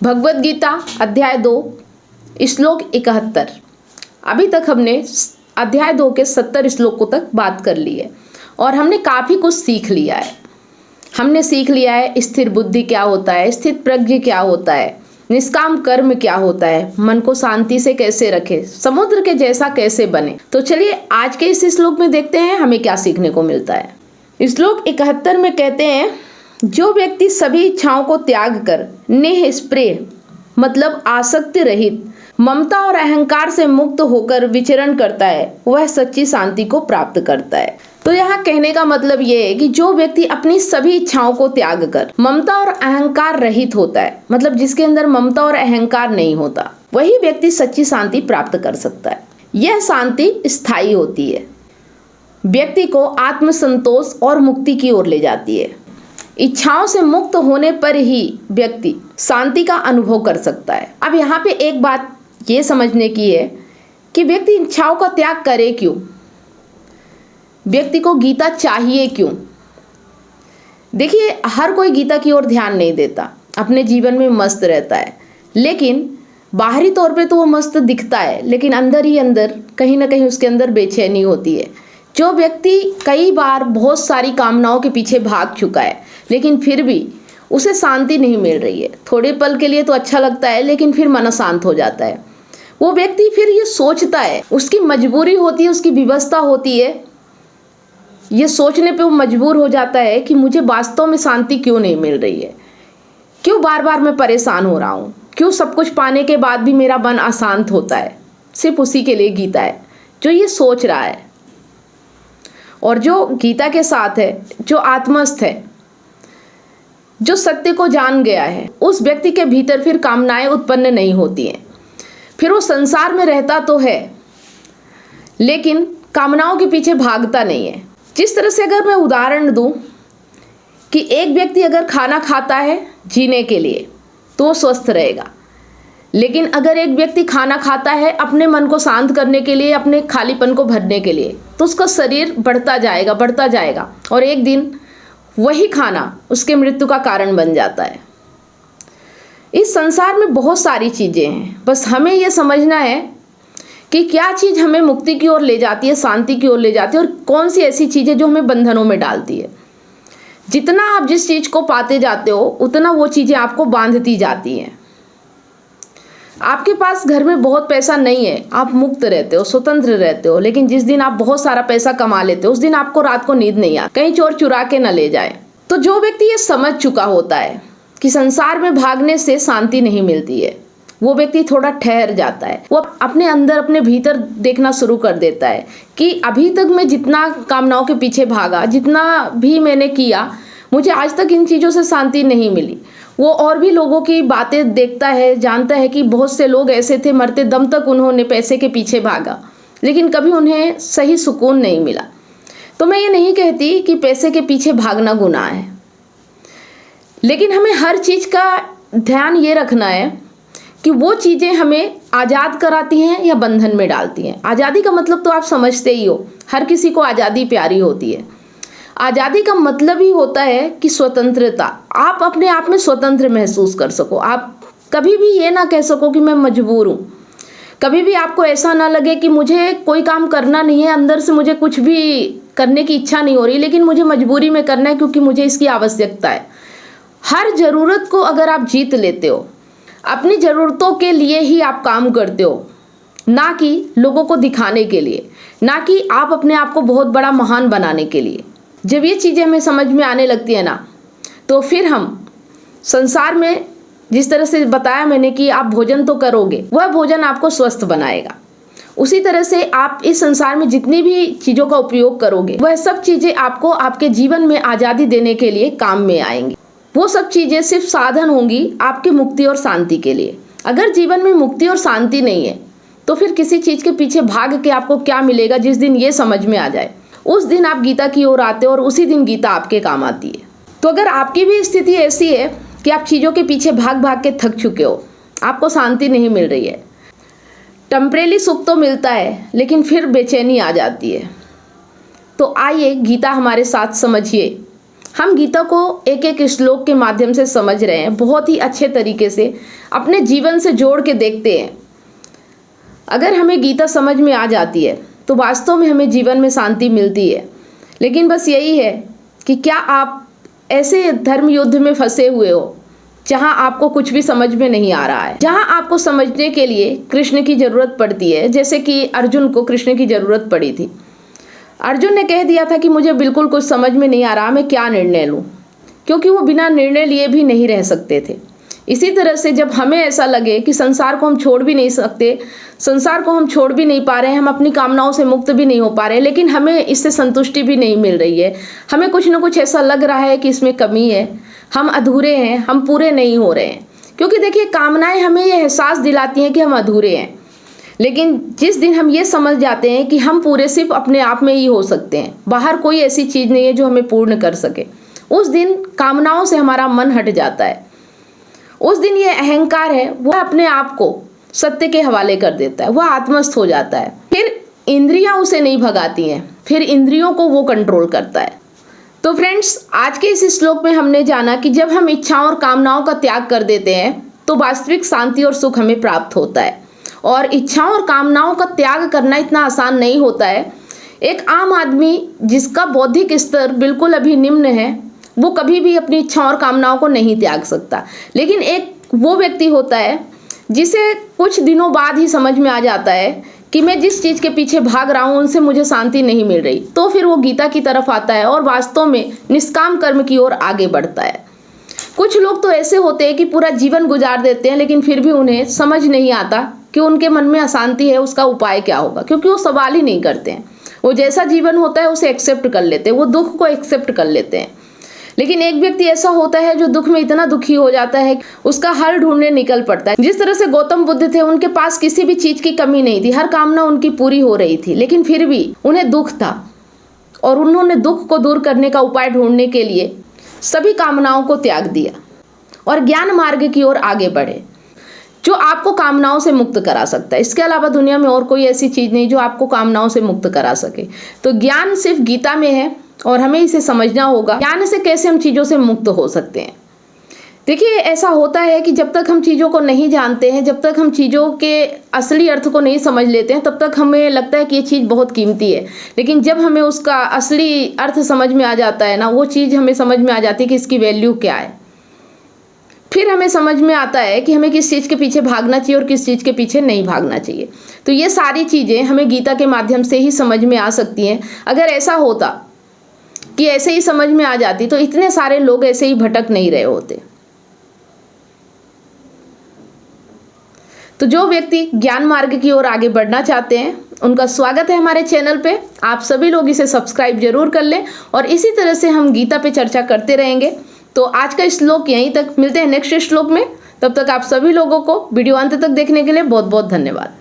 भगवद गीता अध्याय 2 श्लोक 71। अभी तक हमने अध्याय 2 के 70 श्लोकों तक बात कर ली है और हमने काफ़ी कुछ सीख लिया है। हमने सीख लिया है स्थिर बुद्धि क्या होता है, स्थित प्रज्ञ क्या होता है, निष्काम कर्म क्या होता है, मन को शांति से कैसे रखे, समुद्र के जैसा कैसे बने। तो चलिए आज के इस श्लोक में देखते हैं हमें क्या सीखने को मिलता है। श्लोक 71 में कहते हैं, जो व्यक्ति सभी इच्छाओं को त्याग कर निःस्पृह मतलब आसक्ति रहित ममता और अहंकार से मुक्त होकर विचरण करता है वह सच्ची शांति को प्राप्त करता है। तो यहाँ कहने का मतलब ये है कि जो व्यक्ति अपनी सभी इच्छाओं को त्याग कर ममता और अहंकार रहित होता है, मतलब जिसके अंदर ममता और अहंकार नहीं होता, वही व्यक्ति सच्ची शांति प्राप्त कर सकता है। यह शांति स्थायी होती है, व्यक्ति को आत्मसंतोष और मुक्ति की ओर ले जाती है। इच्छाओं से मुक्त होने पर ही व्यक्ति शांति का अनुभव कर सकता है। अब यहाँ पे एक बात ये समझने की है कि व्यक्ति इच्छाओं का त्याग करे क्यों, व्यक्ति को गीता चाहिए क्यों। देखिए, हर कोई गीता की ओर ध्यान नहीं देता, अपने जीवन में मस्त रहता है, लेकिन बाहरी तौर पे तो वो मस्त दिखता है, लेकिन अंदर ही अंदर कहीं ना कहीं उसके अंदर बेचैनी होती है। जो व्यक्ति कई बार बहुत सारी कामनाओं के पीछे भाग चुका है लेकिन फिर भी उसे शांति नहीं मिल रही है, थोड़े पल के लिए तो अच्छा लगता है लेकिन फिर मन अशांत हो जाता है, वो व्यक्ति फिर ये सोचता है, उसकी मजबूरी होती है, उसकी विवशता होती है, ये सोचने पे वो मजबूर हो जाता है कि मुझे वास्तव में शांति क्यों नहीं मिल रही है, क्यों बार बार मैं परेशान हो रहा हूँ, क्यों सब कुछ पाने के बाद भी मेरा मन अशांत होता है। सिर्फ उसी के लिए गीता है जो ये सोच रहा है। और जो गीता के साथ है, जो आत्मस्थ है, जो सत्य को जान गया है, उस व्यक्ति के भीतर फिर कामनाएं उत्पन्न नहीं होती हैं। फिर वो संसार में रहता तो है लेकिन कामनाओं के पीछे भागता नहीं है। जिस तरह से अगर मैं उदाहरण दूं कि एक व्यक्ति अगर खाना खाता है जीने के लिए तो वो स्वस्थ रहेगा, लेकिन अगर एक व्यक्ति खाना खाता है अपने मन को शांत करने के लिए, अपने खालीपन को भरने के लिए, तो उसका शरीर बढ़ता जाएगा और एक दिन वही खाना उसके मृत्यु का कारण बन जाता है। इस संसार में बहुत सारी चीज़ें हैं, बस हमें यह समझना है कि क्या चीज़ हमें मुक्ति की ओर ले जाती है, शांति की ओर ले जाती है, और कौन सी ऐसी चीज़ें जो हमें बंधनों में डालती है। जितना आप जिस चीज़ को पाते जाते हो उतना वो चीज़ें आपको बांधती जाती हैं। आपके पास घर में बहुत पैसा नहीं है, आप मुक्त रहते हो, स्वतंत्र रहते हो, लेकिन जिस दिन आप बहुत सारा पैसा कमा लेते हो उस दिन आपको रात को नींद नहीं आती, कहीं चोर चुरा के न ले जाए। तो जो व्यक्ति ये समझ चुका होता है कि संसार में भागने से शांति नहीं मिलती है, वो व्यक्ति थोड़ा ठहर जाता है। वो अपने अंदर, अपने भीतर देखना शुरू कर देता है कि अभी तक मैं जितना कामनाओं के पीछे भागा, जितना भी मैंने किया, मुझे आज तक इन चीज़ों से शांति नहीं मिली। वो और भी लोगों की बातें देखता है, जानता है कि बहुत से लोग ऐसे थे, मरते दम तक उन्होंने पैसे के पीछे भागा लेकिन कभी उन्हें सही सुकून नहीं मिला। तो मैं ये नहीं कहती कि पैसे के पीछे भागना गुनाह है, लेकिन हमें हर चीज़ का ध्यान ये रखना है कि वो चीज़ें हमें आज़ाद कराती हैं या बंधन में डालती हैं। आज़ादी का मतलब तो आप समझते ही हो, हर किसी को आज़ादी प्यारी होती है। आज़ादी का मतलब ही होता है कि स्वतंत्रता, आप अपने आप में स्वतंत्र महसूस कर सको। आप कभी भी ये ना कह सको कि मैं मजबूर हूँ, कभी भी आपको ऐसा ना लगे कि मुझे कोई काम करना नहीं है, अंदर से मुझे कुछ भी करने की इच्छा नहीं हो रही लेकिन मुझे मजबूरी में करना है क्योंकि मुझे इसकी आवश्यकता है। हर ज़रूरत को अगर आप जीत लेते हो, अपनी ज़रूरतों के लिए ही आप काम करते हो, ना कि लोगों को दिखाने के लिए, ना कि आप अपने आप को बहुत बड़ा महान बनाने के लिए। जब ये चीज़ें हमें समझ में आने लगती है ना, तो फिर हम संसार में, जिस तरह से बताया मैंने कि आप भोजन तो करोगे, वह भोजन आपको स्वस्थ बनाएगा। उसी तरह से आप इस संसार में जितनी भी चीज़ों का उपयोग करोगे वह सब चीज़ें आपको आपके जीवन में आज़ादी देने के लिए काम में आएंगी। वो सब चीज़ें सिर्फ साधन होंगी आपकी मुक्ति और शांति के लिए। अगर जीवन में मुक्ति और शांति नहीं है तो फिर किसी चीज़ के पीछे भाग के आपको क्या मिलेगा। जिस दिन ये समझ में आ जाए उस दिन आप गीता की ओर आते हो और उसी दिन गीता आपके काम आती है। तो अगर आपकी भी स्थिति ऐसी है कि आप चीज़ों के पीछे भाग भाग के थक चुके हो, आपको शांति नहीं मिल रही है, टेम्परेरी सुख तो मिलता है लेकिन फिर बेचैनी आ जाती है, तो आइए गीता हमारे साथ समझिए हम गीता को एक एक श्लोक के माध्यम से समझ रहे हैं, बहुत ही अच्छे तरीके से अपने जीवन से जोड़ के देखते हैं। अगर हमें गीता समझ में आ जाती है तो वास्तव में हमें जीवन में शांति मिलती है। लेकिन बस यही है कि क्या आप ऐसे धर्म युद्ध में फंसे हुए हो जहां आपको कुछ भी समझ में नहीं आ रहा है, जहां आपको समझने के लिए कृष्ण की ज़रूरत पड़ती है, जैसे कि अर्जुन को कृष्ण की ज़रूरत पड़ी थी। अर्जुन ने कह दिया था कि मुझे बिल्कुल कुछ समझ में नहीं आ रहा, मैं क्या निर्णय लूँ, क्योंकि वो बिना निर्णय लिए भी नहीं रह सकते थे। इसी तरह से जब हमें ऐसा लगे कि संसार को हम छोड़ भी नहीं सकते, संसार को हम छोड़ भी नहीं पा रहे हैं, हम अपनी कामनाओं से मुक्त भी नहीं हो पा रहे, लेकिन हमें इससे संतुष्टि भी नहीं मिल रही है, हमें कुछ ना कुछ ऐसा लग रहा है कि इसमें कमी है, हम अधूरे हैं, हम पूरे नहीं हो रहे हैं। क्योंकि देखिए, कामनाएं हमें ये एहसास दिलाती हैं कि हम अधूरे हैं, लेकिन जिस दिन हम ये समझ जाते हैं कि हम पूरे सिर्फ अपने आप में ही हो सकते हैं, बाहर कोई ऐसी चीज़ नहीं है जो हमें पूर्ण कर सके, उस दिन कामनाओं से हमारा मन हट जाता है। उस दिन ये अहंकार है वह अपने आप को सत्य के हवाले कर देता है, वह आत्मस्थ हो जाता है। फिर इंद्रियां उसे नहीं भगाती हैं, फिर इंद्रियों को वो कंट्रोल करता है। तो फ्रेंड्स, आज के इस श्लोक में हमने जाना कि जब हम इच्छाओं और कामनाओं का त्याग कर देते हैं तो वास्तविक शांति और सुख हमें प्राप्त होता है। और इच्छाओं और कामनाओं का त्याग करना इतना आसान नहीं होता है। एक आम आदमी जिसका बौद्धिक स्तर बिल्कुल अभी निम्न है, वो कभी भी अपनी इच्छाओं और कामनाओं को नहीं त्याग सकता। लेकिन एक वो व्यक्ति होता है जिसे कुछ दिनों बाद ही समझ में आ जाता है कि मैं जिस चीज़ के पीछे भाग रहा हूँ उनसे मुझे शांति नहीं मिल रही, तो फिर वो गीता की तरफ आता है और वास्तव में निष्काम कर्म की ओर आगे बढ़ता है। कुछ लोग तो ऐसे होते हैं कि पूरा जीवन गुजार देते हैं, लेकिन फिर भी उन्हें समझ नहीं आता कि उनके मन में अशांति है, उसका उपाय क्या होगा, क्योंकि वो सवाल ही नहीं करते हैं। वो जैसा जीवन होता है उसे एक्सेप्ट कर लेते हैं, वो दुख को एक्सेप्ट कर लेते हैं। लेकिन एक व्यक्ति ऐसा होता है जो दुख में इतना दुखी हो जाता है, उसका हल ढूंढने निकल पड़ता है। जिस तरह से गौतम बुद्ध थे, उनके पास किसी भी चीज की कमी नहीं थी, हर कामना उनकी पूरी हो रही थी, लेकिन फिर भी उन्हें दुख था और उन्होंने दुख को दूर करने का उपाय ढूंढने के लिए सभी कामनाओं को त्याग दिया और ज्ञान मार्ग की ओर आगे बढ़े, जो आपको कामनाओं से मुक्त करा सकता है। इसके अलावा दुनिया में और कोई ऐसी चीज नहीं जो आपको कामनाओं से मुक्त करा सके। तो ज्ञान सिर्फ गीता में है और हमें इसे समझना होगा। ज्ञान से कैसे हम चीज़ों से मुक्त हो सकते हैं। देखिए, ऐसा होता है कि जब तक हम चीज़ों को नहीं जानते हैं, जब तक हम चीज़ों के असली अर्थ को नहीं समझ लेते हैं, तब तक हमें लगता है कि ये चीज़ बहुत कीमती है। लेकिन जब हमें उसका असली अर्थ समझ में आ जाता है ना, वो चीज़ हमें समझ में आ जाती है कि इसकी वैल्यू क्या है, फिर हमें समझ में आता है कि हमें किस चीज़ के पीछे भागना चाहिए और किस चीज़ के पीछे नहीं भागना चाहिए। तो ये सारी चीज़ें हमें गीता के माध्यम से ही समझ में आ सकती हैं। अगर ऐसा होता कि ऐसे ही समझ में आ जाती तो इतने सारे लोग ऐसे ही भटक नहीं रहे होते। तो जो व्यक्ति ज्ञान मार्ग की ओर आगे बढ़ना चाहते हैं, उनका स्वागत है हमारे चैनल पे। आप सभी लोग इसे सब्सक्राइब जरूर कर लें और इसी तरह से हम गीता पे चर्चा करते रहेंगे। तो आज का श्लोक यहीं तक, मिलते हैं नेक्स्ट श्लोक में। तब तक आप सभी लोगों को वीडियो अंत तक देखने के लिए बहुत बहुत धन्यवाद।